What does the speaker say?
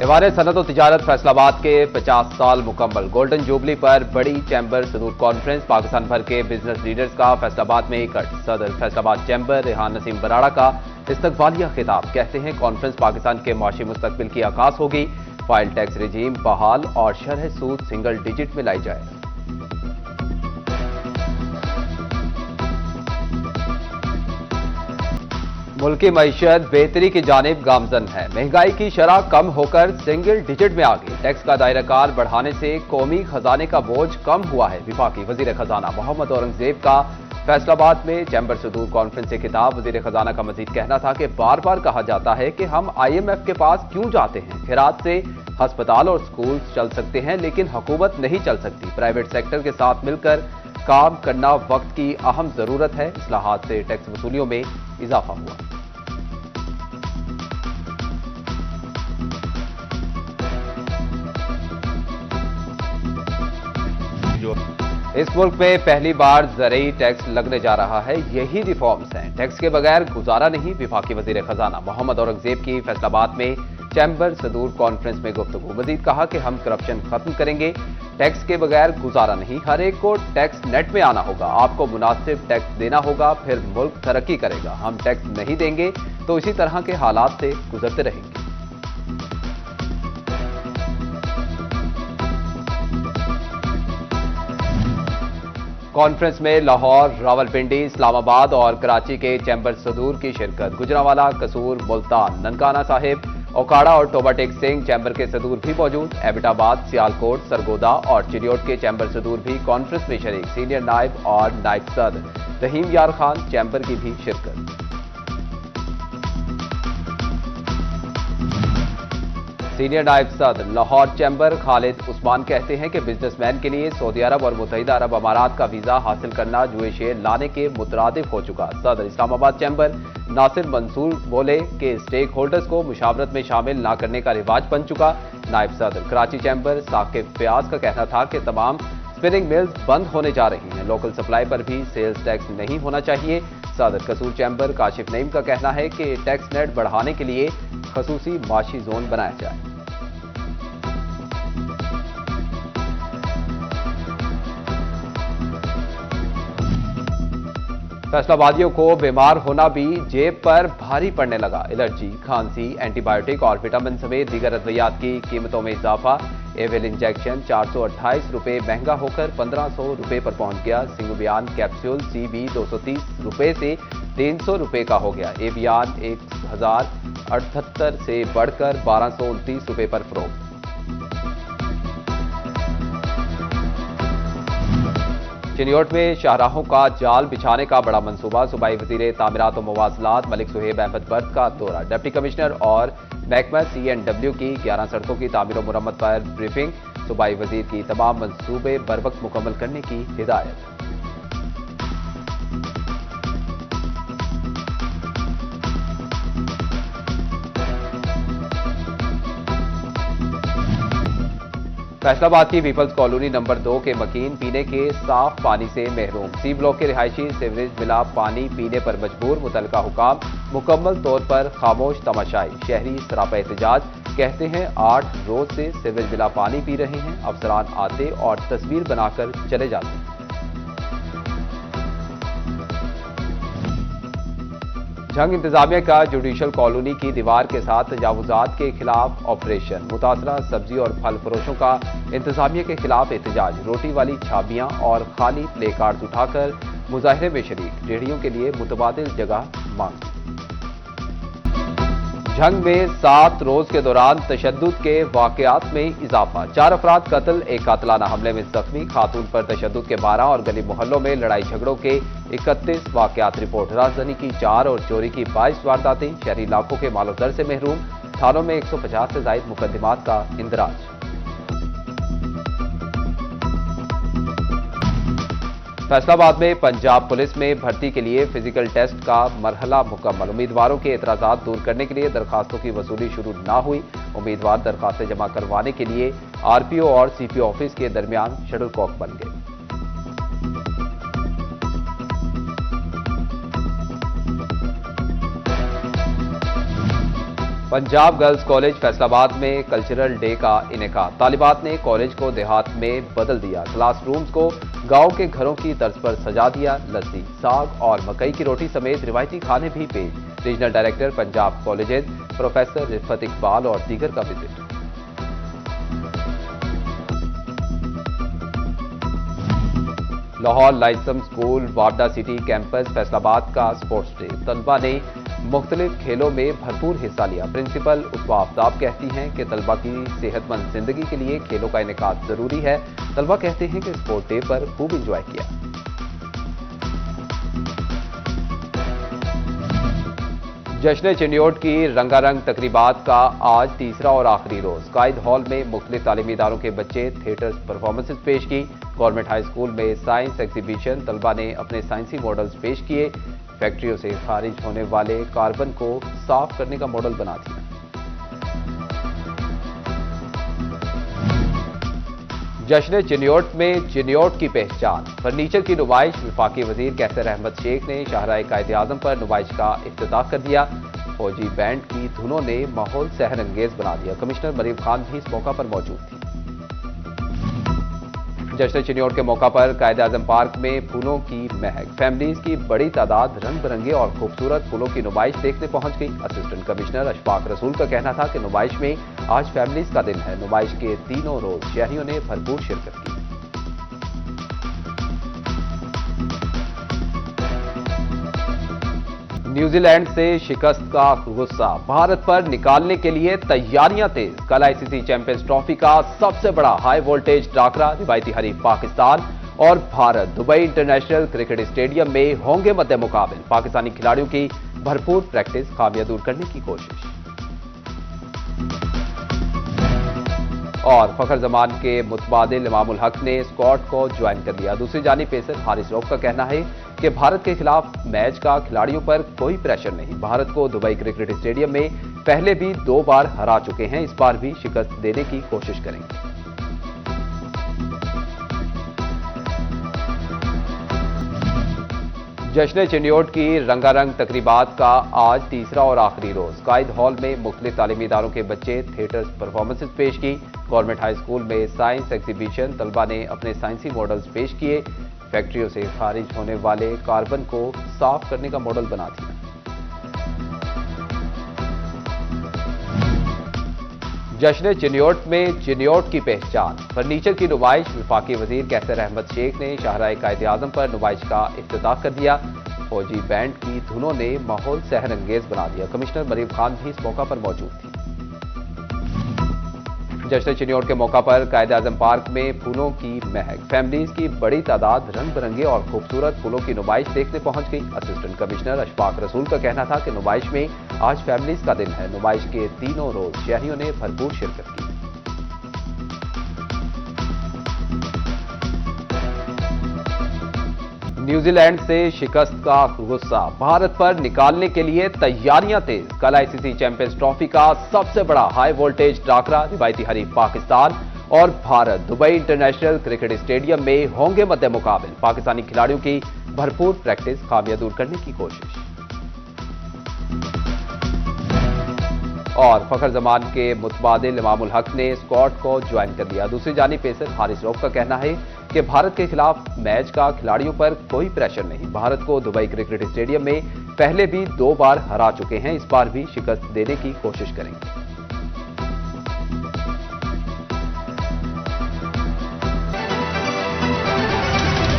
इवारे सनत और तिजारत फैसलाबाद के 50 साल मुकम्मल। गोल्डन जुबली पर बड़ी चैम्बर सदूर कॉन्फ्रेंस। पाकिस्तान भर के बिजनेस लीडर्स का फैसलाबाद में इकट्ठ। सदर फैसलाबाद चैम्बर रेहान नसीम बराड़ा का इस्तकबालिया खिताब। कहते हैं कॉन्फ्रेंस पाकिस्तान के माशी मुस्तकबिल की आगाज होगी। फाइल टैक्स रिजीम बहाल और शरह सूद सिंगल डिजिट में लाई जाए। मुल्की मईशत बेहतरी की जानिब गामजन है। महंगाई की शरह कम होकर सिंगल डिजिट में आ गई। टैक्स का दायराकार बढ़ाने से कौमी खजाने का बोझ कम हुआ है। विफाकी वजीर खजाना मोहम्मद औरंगजेब का फैसलाबाद में चैम्बर सदूर कॉन्फ्रेंस से खिताब। वजीर खजाना का मजीद कहना था कि बार बार कहा जाता है कि हम IMF के पास क्यों जाते हैं। खैरात से अस्पताल और स्कूल चल सकते हैं लेकिन हुकूमत नहीं चल सकती। प्राइवेट सेक्टर के साथ मिलकर काम करना वक्त की अहम जरूरत है। इस्लाहात से टैक्स वसूलियों में इजाफा हुआ। इस मुल्क में पहली बार ज़रई टैक्स लगने जा रहा है। यही रिफॉर्म्स हैं। टैक्स के बगैर गुजारा नहीं। विफाकी वजीर खजाना मोहम्मद औरंगजेब की फैसलाबाद में चैम्बर सदूर कॉन्फ्रेंस में गुफ्तगू। मजीद कहा कि हम करप्शन खत्म करेंगे। टैक्स के बगैर गुजारा नहीं। हर एक को टैक्स नेट में आना होगा। आपको मुनासिब टैक्स देना होगा, फिर मुल्क तरक्की करेगा। हम टैक्स नहीं देंगे तो इसी तरह के हालात से गुजरते रहेंगे। कॉन्फ्रेंस में लाहौर, रावलपिंडी, इस्लामाबाद और कराची के चैम्बर सदूर की शिरकत। गुजरांवाला, कसूर, मुल्तान, ननकाना साहिब, ओकाड़ा और टोबा टेक सिंह चैम्बर के सदूर भी मौजूद। एबटाबाद, सियालकोट, सरगोदा और चिलियोट के चैम्बर सदूर भी कॉन्फ्रेंस में शरीक। सीनियर नायब और नायब सदर रहीम यार खान चैम्बर की भी शिरकत। सीनियर नायब सदर लाहौर चैम्बर खालिद उस्मान कहते हैं कि बिजनेसमैन के लिए सऊदी अरब और मुत्तहिदा अरब अमारात का वीजा हासिल करना जुए शेयर लाने के मुतरादिफ हो चुका। सदर इस्लामाबाद चैम्बर नासिर मंसूर बोले कि स्टेक होल्डर्स को मुशावरत में शामिल न करने का रिवाज बन चुका। नायब सदर कराची चैम्बर साकिब फयाज का कहना था कि तमाम स्पिनिंग मिल्स बंद होने जा रही हैं। लोकल सप्लाई पर भी सेल्स टैक्स नहीं होना चाहिए। सदर कसूर चैम्बर काशिफ नईम का कहना है कि टैक्स नेट बढ़ाने के लिए खसूसी माशी जोन बनाया जाए। फैसलाबादियों को बीमार होना भी जेब पर भारी पड़ने लगा। एलर्जी, खांसी, एंटीबायोटिक और विटामिन समेत दीगर अद्वियात की कीमतों में इजाफा। एविल इंजेक्शन 428 रुपये महंगा होकर 1500 रुपये पर पहुंच गया। सिंगुबियान कैप्सूल CB 230 रुपये से 300 रुपये का हो गया। एवियान 1078 से बढ़कर 1229 रुपये पर फरोख्त। चिनियोट में शाहराहों का जाल बिछाने का बड़ा मंसूबा। सूबाई वजीर तामीरात और मवासलात मलिक सुहेब अहमद बर्द का दौरा। डिप्टी कमिश्नर और महकमा CNW की 11 सड़कों की तामीर और मुरम्मत पर ब्रीफिंग। सूबाई वजीर की तमाम मंसूबे बरवक्त मुकम्मल करने की हिदायत। फैसलाबाद की पीपल्स कॉलोनी नंबर 2 के मकीन पीने के साफ पानी से महरूम। C ब्लॉक के रिहायशी सीवरेज मिला पानी पीने पर मजबूर। मुतलका हुकाम मुकम्मल तौर पर खामोश तमाशाई। शहरी सरापा एहतजाज। कहते हैं 8 रोज से सीवरेज मिला पानी पी रहे हैं। अफसरान आते और तस्वीर बनाकर चले जाते हैं। झंग इंतजामिया का जुडिशल कॉलोनी की दीवार के साथ तजावुजात के खिलाफ ऑपरेशन। मुतासरा सब्जी और फल फरोशों का इंतजामिया के खिलाफ एहतजाज। रोटी वाली छाबियां और खाली प्ले कार्ड उठाकर मुजाहरे में शरीक। रेहड़ियों के लिए मुतबादिल जगह मांग। झंग में 7 रोज के दौरान तशद्दुद के वाकयात में इजाफा। 4 अफराद कत्ल, एक कातलाना हमले में जख्मी। खातून पर तशद्दुद के 12 और गली मोहल्लों में लड़ाई झगड़ों के 31 वाकयात रिपोर्ट। राजधानी की 4 और चोरी की 22 वारदातें। शहरी इलाकों के मालो दर से महरूम। थानों में 150 से जायद मुकदमात का इंदराज। फैसलाबाद में पंजाब पुलिस में भर्ती के लिए फिजिकल टेस्ट का मरहला मुकम्मल। उम्मीदवारों के एतराजात दूर करने के लिए दरखास्तों की वसूली शुरू न हुई। उम्मीदवार दरखास्तें जमा करवाने के लिए RPO और CPO ऑफिस के दरमियान शटलकॉक बन गए। पंजाब गर्ल्स कॉलेज फैसलाबाद में कल्चरल डे का इनेकाद। तालिबात ने कॉलेज को देहात में बदल दिया। क्लासरूम्स को गांव के घरों की तर्ज पर सजा दिया। लस्सी, साग और मकई की रोटी समेत रिवायती खाने भी पेश। Regional director Punjab colleges professor Rifat Iqbal और दीगर का विजिट। लाहौर लाइसम स्कूल वाडा सिटी कैंपस फैसलाबाद का स्पोर्ट्स डे। तलबा ने मुख्तलिफ खेलों में भरपूर हिस्सा लिया। प्रिंसिपल उसवा आफ्ताब कहती हैं कि तलबा की सेहतमंद जिंदगी के लिए खेलों का इनेकाद जरूरी है। तलबा कहते हैं कि स्पोर्ट डे पर खूब इंजॉय किया। जश्न चिन्योट की रंगारंग तकरीबात का आज तीसरा और आखिरी रोज। कायद हॉल में मुख्तलिफ तालीमी इदारों के बच्चे थिएटर परफॉर्मेंसेज पेश की। गवर्नमेंट हाई स्कूल में साइंस एग्जीबिशन। तलबा ने अपने साइंसी मॉडल्स पेश किए। फैक्ट्रियों से खारिज होने वाले कार्बन को साफ करने का मॉडल बना दिया। जश्न चिन्योट में चिन्योट की पहचान। फर्नीचर की नुमाइश। वफाकी वजीर कैसर अहमद शेख ने शाहराह कायद आजम पर नुमाइश का इफ्तिताह कर दिया। फौजी बैंड की धुनों ने माहौल सहरंगेज बना दिया। कमिश्नर मरीम खान भी इस मौका पर मौजूद थी। जश्न चिन्योट के मौका पर कायद आजम पार्क में फूलों की महक। फैमिलीज की बड़ी तादाद रंग बिरंगे और खूबसूरत फूलों की नुमाइश देखने पहुंच गई। असिस्टेंट कमिश्नर अशफाक रसूल का कहना था कि नुमाइश में आज फैमिलीज का दिन है। नुमाइश के तीनों रोज शहरियों ने भरपूर शिरकत की। न्यूजीलैंड से शिकस्त का गुस्सा। भारत पर निकालने के लिए तैयारियां तेज। कल आईसीसी चैंपियंस ट्रॉफी का सबसे बड़ा हाई वोल्टेज टाकरा। रिवायती हरीफ पाकिस्तान और Bharat Dubai international cricket stadium में होंगे मद्दे मुकाबिल। पाकिस्तानी खिलाड़ियों की भरपूर प्रैक्टिस, खामियां दूर करने की कोशिश। और फखर जमान के मुतबादिल इमामुल हक ने स्क्वाड को ज्वाइन कर लिया। दूसरी जानिब पेसर हारिस रऊफ का कहना है कि भारत के खिलाफ मैच का खिलाड़ियों पर कोई प्रेशर नहीं। भारत को दुबई क्रिकेट स्टेडियम में पहले भी 2 बार हरा चुके हैं। इस बार भी शिकस्त देने की कोशिश करेंगे। जश्न चिन्योट की रंगारंग तकरीबात का आज तीसरा और आखिरी रोज। कायद हॉल में मुख्तलिफ तालीमी इदारों के बच्चे थिएटर परफॉर्मेंसेज पेश की। गवर्नमेंट हाई स्कूल में साइंस एग्जीबिशन। तलबा ने अपने साइंसी मॉडल्स पेश किए। फैक्ट्रियों से खारिज होने वाले कार्बन को साफ करने का मॉडल बना दिया। जश्न चिन्योट में चिन्योट की पहचान। फर्नीचर की नुमाइश। वफाकी वजीर कैसर अहमद शेख ने शाहराह कायद आजम पर नुमाइश का इफ्तिताह कर दिया। फौजी बैंड की धुनों ने माहौल सहरंगेज बना दिया। कमिश्नर मरीम खान भी इस मौका पर मौजूद थी। जश्न चिन्योट के मौका पर कायद आजम पार्क में फूलों की महक। फैमिलीज की बड़ी तादाद रंग बिरंगे और खूबसूरत फूलों की नुमाइश देखने पहुंच गई। असिस्टेंट कमिश्नर अशफाक रसूल का कहना था कि नुमाइश में आज फैमिलीज का दिन है। नुमाइश के तीनों रोज शहरियों ने भरपूर शिरकत की। न्यूजीलैंड से शिकस्त का गुस्सा। भारत पर निकालने के लिए तैयारियां तेज। कल आईसीसी चैंपियंस ट्रॉफी का सबसे बड़ा हाई वोल्टेज टाकरा। रिवायती हरीफ पाकिस्तान और Bharat Dubai international cricket stadium में होंगे मद्दे मुकाबिल। पाकिस्तानी खिलाड़ियों की भरपूर प्रैक्टिस, खामियां दूर करने की कोशिश। और फखर जमान के मुतबादिल इमामुल हक ने स्क्वाड को ज्वाइन कर लिया। दूसरी जानिब पेसर हारिस रऊफ का कहना है कि भारत के खिलाफ मैच का खिलाड़ियों पर कोई प्रेशर नहीं। भारत को दुबई क्रिकेट स्टेडियम में पहले भी 2 बार हरा चुके हैं। इस बार भी शिकस्त देने की कोशिश करेंगे।